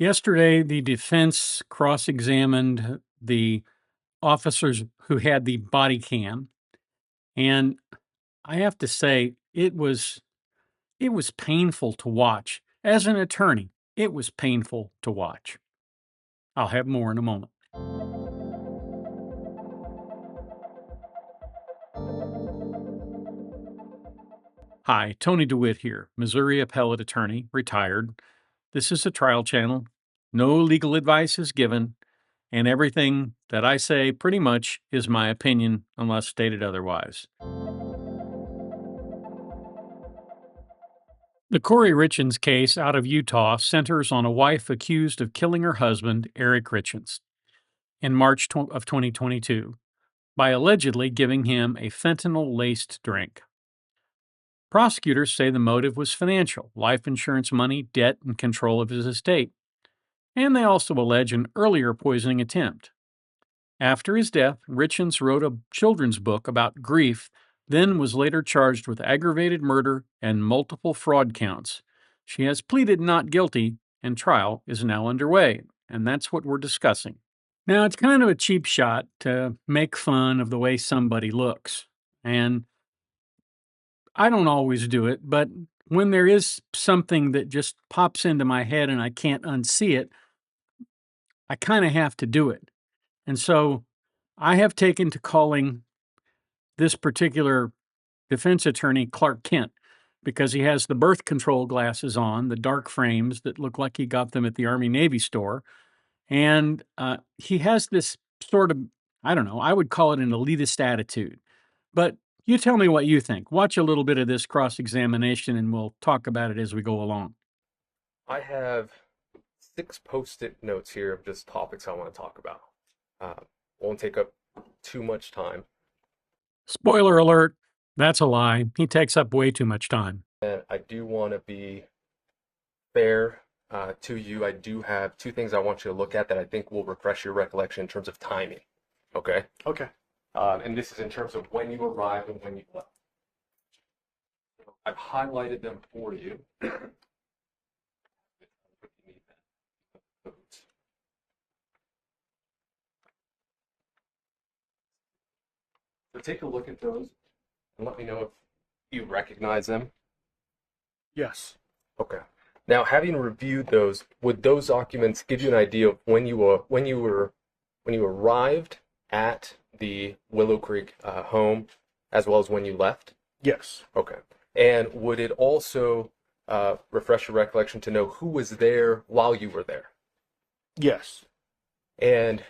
Yesterday, the defense cross-examined the officers who had the body cam, and I have to say it was painful to watch. As an attorney, it was painful to watch. I'll have more in a moment. Hi, Tony DeWitt here, Missouri appellate attorney, retired. This is a trial channel. No legal advice is given, and everything that I say pretty much is my opinion unless stated otherwise. The Kouri Richins case out of Utah centers on a wife accused of killing her husband, Eric Richins, in March of 2022 by allegedly giving him a fentanyl-laced drink. Prosecutors say the motive was financial, life insurance money, debt, and control of his estate. And they also allege an earlier poisoning attempt. After his death, Richins wrote a children's book about grief, then was later charged with aggravated murder and multiple fraud counts. She has pleaded not guilty, and trial is now underway, and that's what we're discussing. Now, it's kind of a cheap shot to make fun of the way somebody looks, and I don't always do it, but when there is something that just pops into my head and I can't unsee it, I kind of have to do it. And so I have taken to calling this particular defense attorney Clark Kent because he has the birth control glasses on, the dark frames that look like he got them at the Army Navy store. And he has this sort of, I don't know, I would call it an elitist attitude. But you tell me what you think. Watch a little bit of this cross-examination and we'll talk about it as we go along. I have 6 post-it notes here of just topics I want to talk about. Won't take up too much time. Spoiler alert, that's a lie. He takes up way too much time. And I do want to be fair to you. I do have 2 things I want you to look at that I think will refresh your recollection in terms of timing. Okay? Okay. And this is in terms of when you arrived and when you left. I've highlighted them for you. So take a look at those and let me know if you recognize them. Yes. Okay. Now, having reviewed those, would those documents give you an idea of when you arrived at the Willow Creek home, as well as when you left? Yes. Okay. And would it also refresh your recollection to know who was there while you were there? Yes. And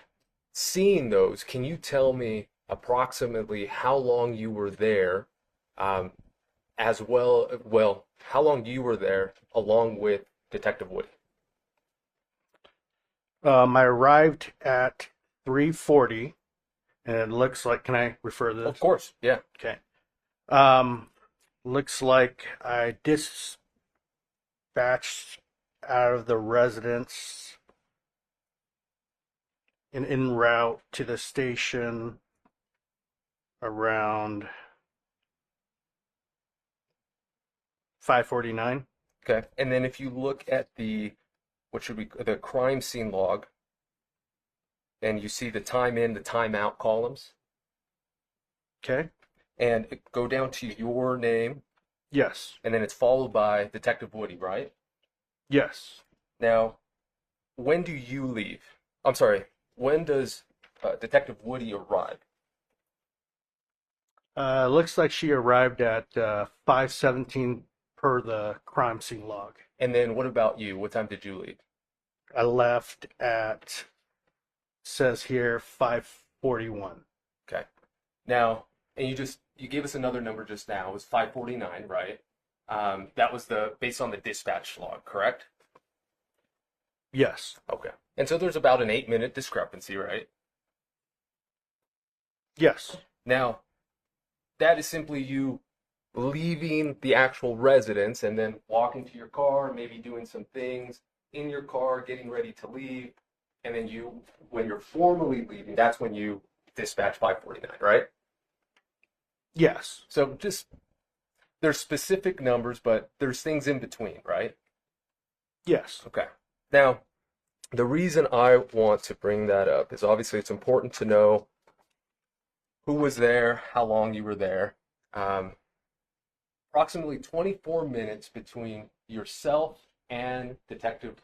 seeing those, can you tell me approximately how long you were there, as well, how long you were there along with Detective Woody? I arrived at 3:40, and it looks like, can I refer to this? Of course, yeah. Okay. Looks like I dispatched out of the residence and en route to the station around 5:49. Okay. And then if you look at the crime scene log, and you see the time in, the time out columns, Okay. and go down to your name, Yes. and then it's followed by Detective Woody, right? Yes. Now, when do you leave? I'm sorry, when does Detective Woody arrive? Looks like she arrived at 5:17 per the crime scene log. And then what about you? What time did you leave? I left at, says here, 5:41. Okay. Now, and you gave us another number just now. It was 5:49, right? That was based on the dispatch log, correct? Yes. Okay. And so there's about an 8-minute discrepancy, right? Yes. Now, that is simply you leaving the actual residence and then walking to your car, maybe doing some things in your car, getting ready to leave, and then when you're formally leaving, that's when you dispatch 5:49, right? Yes. So there's specific numbers, but there's things in between, right? Yes. Okay. Now, The reason I want to bring that up is obviously it's important to know who was there, how long you were there. Approximately 24 minutes between yourself and Detective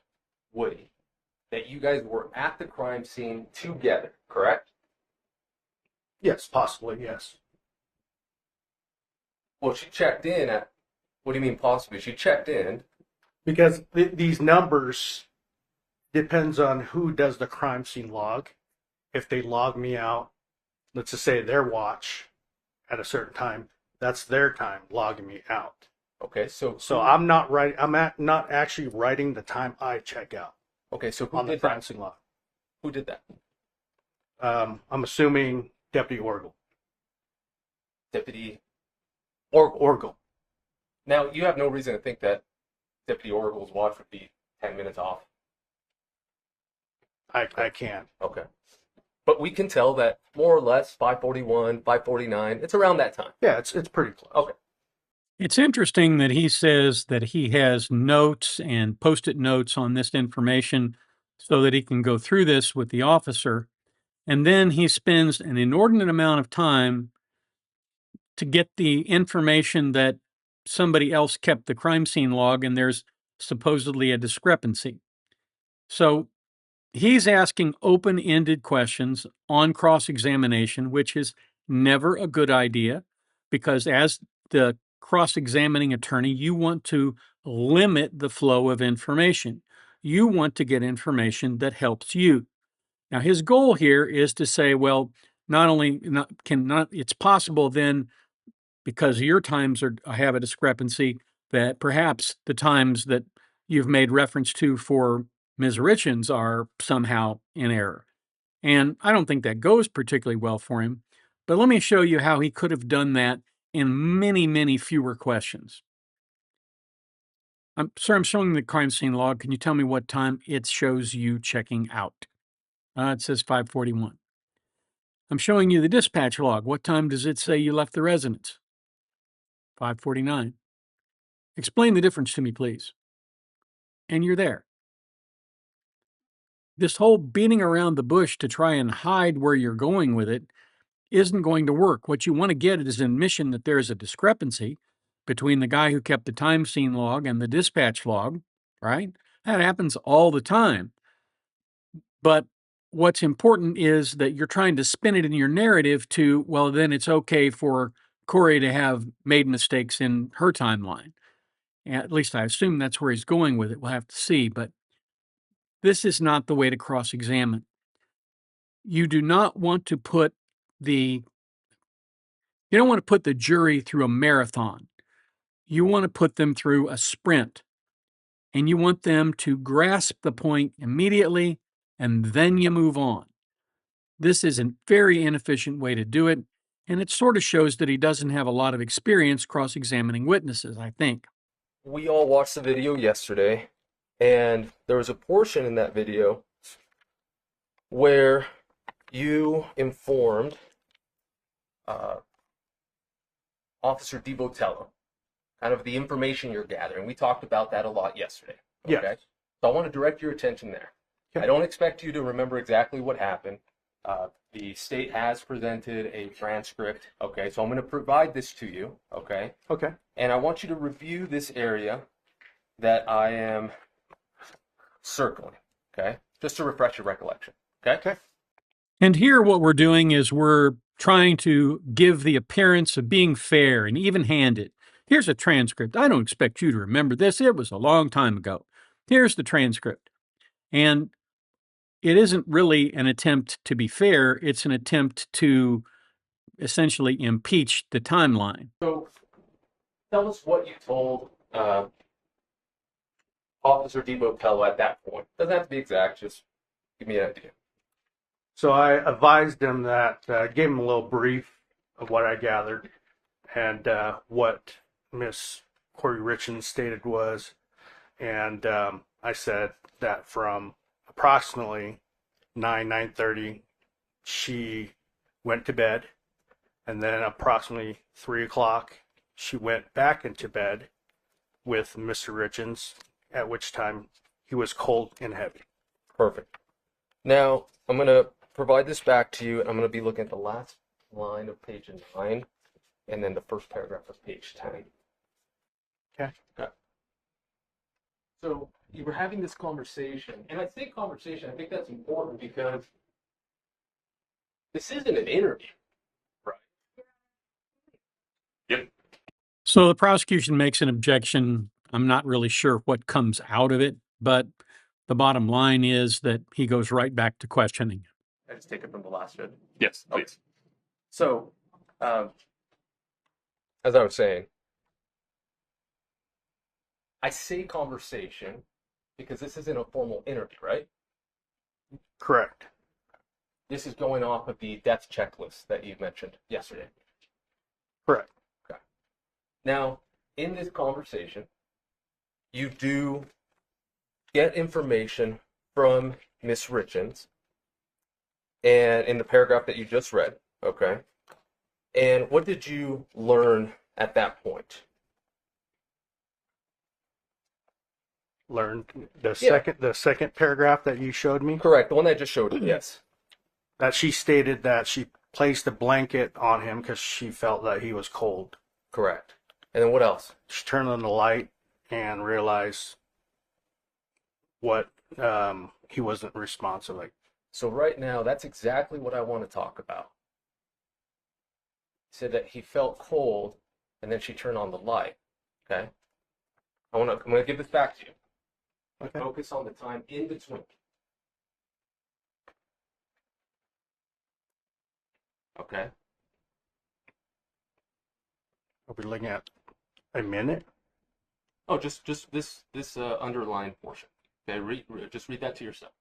Woody that you guys were at the crime scene together, correct? Yes, possibly, yes. Well, she checked in at, what do you mean possibly? She checked in. Because these numbers depends on who does the crime scene log. If they log me out, let's just say their watch at a certain time, that's their time logging me out. Okay, so I'm not writing. Not actually writing the time I check out. Okay, so who on the did crime that? scene log. Who did that? I'm assuming Deputy Orgel. Deputy Orgel. Now, you have no reason to think that Deputy Orgel's watch would be 10 minutes off. I can't. Okay. But we can tell that more or less 5:41, 5:49, it's around that time. Yeah, it's pretty close. Okay. It's interesting that he says that he has notes and post-it notes on this information so that he can go through this with the officer. And then he spends an inordinate amount of time to get the information that somebody else kept the crime scene log and there's supposedly a discrepancy. So he's asking open-ended questions on cross-examination, which is never a good idea because as the cross-examining attorney, you want to limit the flow of information. You want to get information that helps you. Now, his goal here is to say, well, it's possible then because your times have a discrepancy that perhaps the times that you've made reference to for Ms. Richins are somehow in error. And I don't think that goes particularly well for him. But let me show you how he could have done that in many, many fewer questions. Sir, I'm showing the crime scene log. Can you tell me what time it shows you checking out? It says 5:41. I'm showing you the dispatch log. What time does it say you left the residence? 5:49. Explain the difference to me, please. And you're there. This whole beating around the bush to try and hide where you're going with it isn't going to work. What you want to get is an admission that there is a discrepancy between the guy who kept the time scene log and the dispatch log, right? That happens all the time. But what's important is that you're trying to spin it in your narrative to, well, then it's okay for Kouri to have made mistakes in her timeline. At least I assume that's where he's going with it. We'll have to see. But this is not the way to cross-examine. You do not want to put the jury through a marathon. You want to put them through a sprint. And you want them to grasp the point immediately, and then you move on. This is a very inefficient way to do it, and it sort of shows that he doesn't have a lot of experience cross-examining witnesses, I think. We all watched the video yesterday, and there was a portion in that video where you informed Officer DiBotello kind of the information you're gathering. We talked about that a lot yesterday. Okay? Yes. So I want to direct your attention there. Okay. I don't expect you to remember exactly what happened. The state has presented a transcript. Okay, so I'm going to provide this to you. Okay. Okay. And I want you to review this area that I am circling. Okay, just to refresh your recollection. Okay. Okay. And here what we're doing is we're trying to give the appearance of being fair and even-handed. Here's a transcript. I don't expect you to remember this. It was a long time ago. Here's the transcript. And it isn't really an attempt to be fair. It's an attempt to essentially impeach the timeline. So tell us what you told Officer DiBotello at that point. Doesn't have to be exact. Just give me an idea. So I advised him that, gave him a little brief of what I gathered and what Miss Kouri Richins stated was. And I said that from approximately 9:30, she went to bed. And then approximately 3 o'clock, she went back into bed with Mr. Richins, at which time he was cold and heavy. Perfect. Now, I'm going to provide this back to you, and I'm going to be looking at the last line of page 9 and then the first paragraph of page 10. Okay. Okay. So you were having this conversation, and I say conversation, I think that's important because this isn't an interview, right? Yep. So the prosecution makes an objection. I'm not really sure what comes out of it, but the bottom line is that he goes right back to questioning. I just take it from the last bit. Yes, please. So, As I was saying, I say conversation because this isn't a formal interview, right? Correct. This is going off of the death checklist that you mentioned yesterday. Correct. Okay. Now, in this conversation, you do get information from Miss Richins, and in the paragraph that you just read, okay? And what did you learn at that point? Learned the second paragraph that you showed me, Correct, the one I just showed you, yes. that she stated that she placed a blanket on him because she felt that he was cold. Correct. And then what else? She turned on the light and realized what he wasn't responsive. Like, So right now, that's exactly what I want to talk about. He said that he felt cold, and then she turned on the light. Okay? I'm going to give this back to you. okay. Focus on the time in between. Okay? Are we looking at a minute? Oh, just this underlined portion. Okay, just read that to yourself.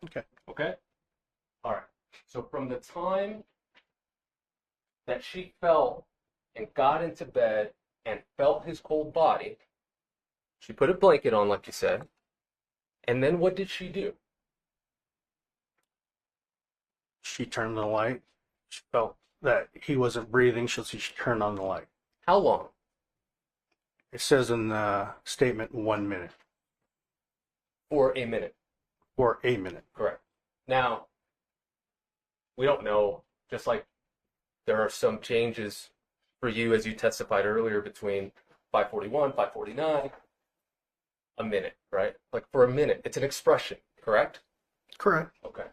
Okay. Okay? All right. So from the time that she felt and got into bed and felt his cold body, she put a blanket on, like you said, and then what did she do? She turned on the light. She felt that he wasn't breathing, so she turned on the light. How long? It says in the statement 1 minute. For a minute. Or a minute. Correct. Now, we don't know, just like there are some changes for you as you testified earlier between 541, 549, a minute, right? Like for a minute, it's an expression, correct? Correct. Okay.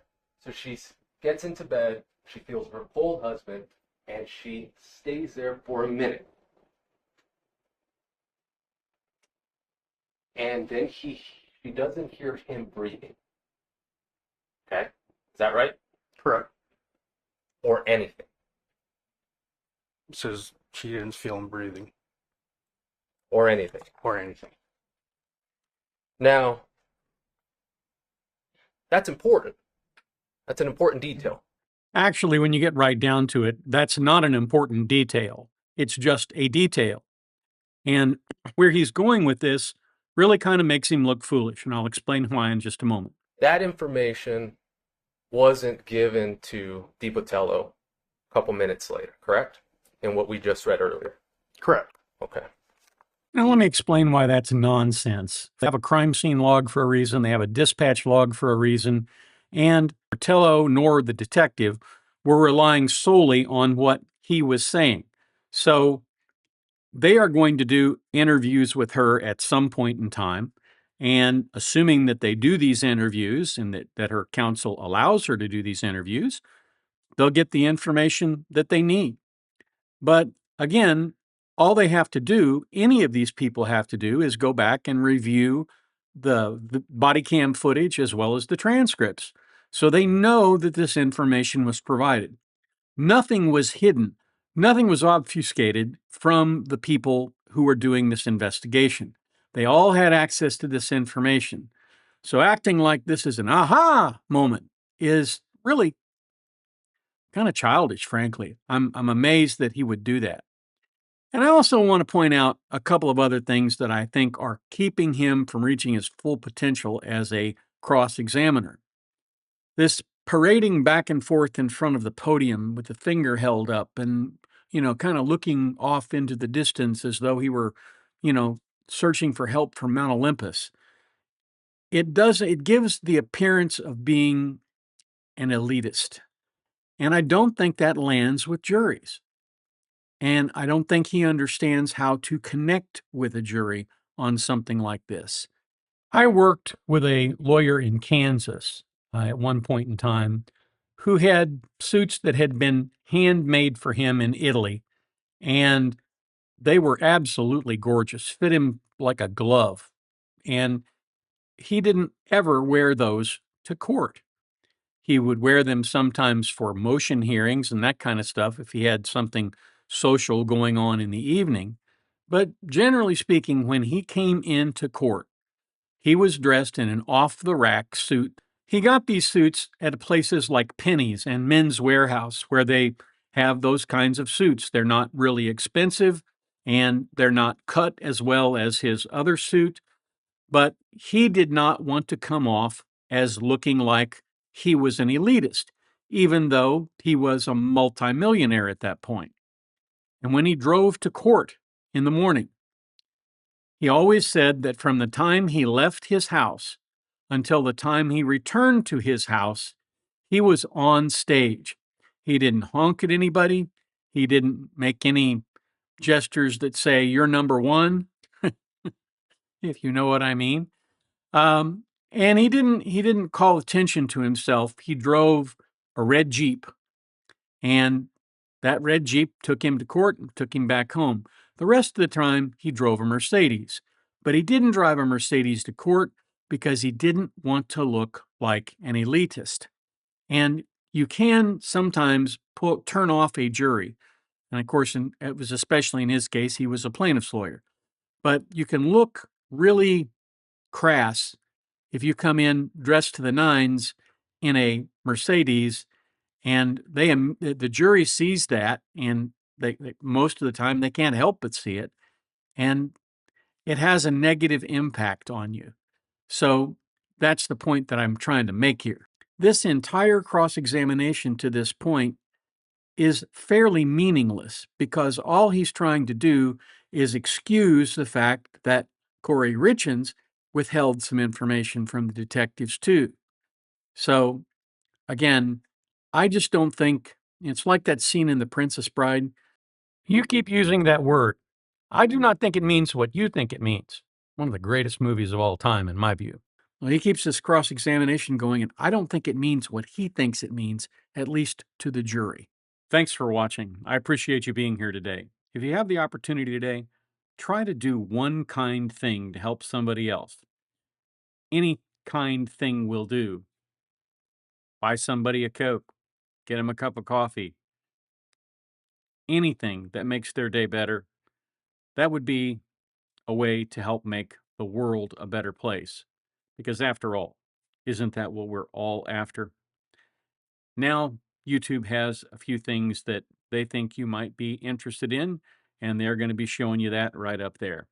So she gets into bed, she feels her cold husband, and she stays there for a minute. And then she doesn't hear him breathing. Okay? Is that right? Correct. Or anything. It says she didn't feel him breathing. Or anything. Or anything. Now, that's important. That's an important detail. Actually, when you get right down to it, that's not an important detail. It's just a detail. And where he's going with this really kind of makes him look foolish, and I'll explain why in just a moment. That information wasn't given to DiBotello a couple minutes later, correct? In what we just read earlier. Correct. Okay. Now, let me explain why that's nonsense. They have a crime scene log for a reason, they have a dispatch log for a reason, and Botello nor the detective were relying solely on what he was saying. So they are going to do interviews with her at some point in time, and assuming that they do these interviews and that her counsel allows her to do these interviews, they'll get the information that they need. But again, all they have to do, any of these people have to do, is go back and review the body cam footage as well as the transcripts. So they know that this information was provided. Nothing was hidden. Nothing was obfuscated from the people who were doing this investigation. They all had access to this information. So acting like this is an aha moment is really kind of childish, frankly. I'm amazed that he would do that. And I also want to point out a couple of other things that I think are keeping him from reaching his full potential as a cross-examiner. This parading back and forth in front of the podium with the finger held up and, kind of looking off into the distance as though he were, searching for help from Mount Olympus, it gives the appearance of being an elitist. And I don't think that lands with juries. And I don't think he understands how to connect with a jury on something like this. I worked with a lawyer in Kansas at one point in time who had suits that had been handmade for him in Italy, and they were absolutely gorgeous, fit him like a glove. And he didn't ever wear those to court. He would wear them sometimes for motion hearings and that kind of stuff if he had something social going on in the evening. But generally speaking, when he came into court, he was dressed in an off-the-rack suit. He got these suits at places like Penny's and Men's Warehouse, where they have those kinds of suits. They're not really expensive, and they're not cut as well as his other suit. But he did not want to come off as looking like he was an elitist, even though he was a multimillionaire at that point. And when he drove to court in the morning, he always said that from the time he left his house until the time he returned to his house, he was on stage. He didn't honk at anybody. He didn't make any gestures that say, "You're number one," if you know what I mean. And he didn't call attention to himself. He drove a red Jeep, and that red Jeep took him to court and took him back home. The rest of the time, he drove a Mercedes. But he didn't drive a Mercedes to court because he didn't want to look like an elitist. And you can sometimes turn off a jury. And of course, it was especially in his case, he was a plaintiff's lawyer. But you can look really crass if you come in dressed to the nines in a Mercedes, and the jury sees that, and they most of the time they can't help but see it, and it has a negative impact on you. So that's the point that I'm trying to make here. This entire cross-examination to this point is fairly meaningless because all he's trying to do is excuse the fact that Kouri Richins withheld some information from the detectives too. So again, I just don't think it's like that scene in The Princess Bride. You keep using that word. I do not think it means what you think it means. One of the greatest movies of all time, in my view. Well, he keeps this cross-examination going, and I don't think it means what he thinks it means, at least to the jury. Thanks for watching. I appreciate you being here today. If you have the opportunity today, try to do one kind thing to help somebody else. Any kind thing will do. Buy somebody a Coke. Get them a cup of coffee. Anything that makes their day better. That would be a way to help make the world a better place. Because after all, isn't that what we're all after? Now, YouTube has a few things that they think you might be interested in, and they're going to be showing you that right up there.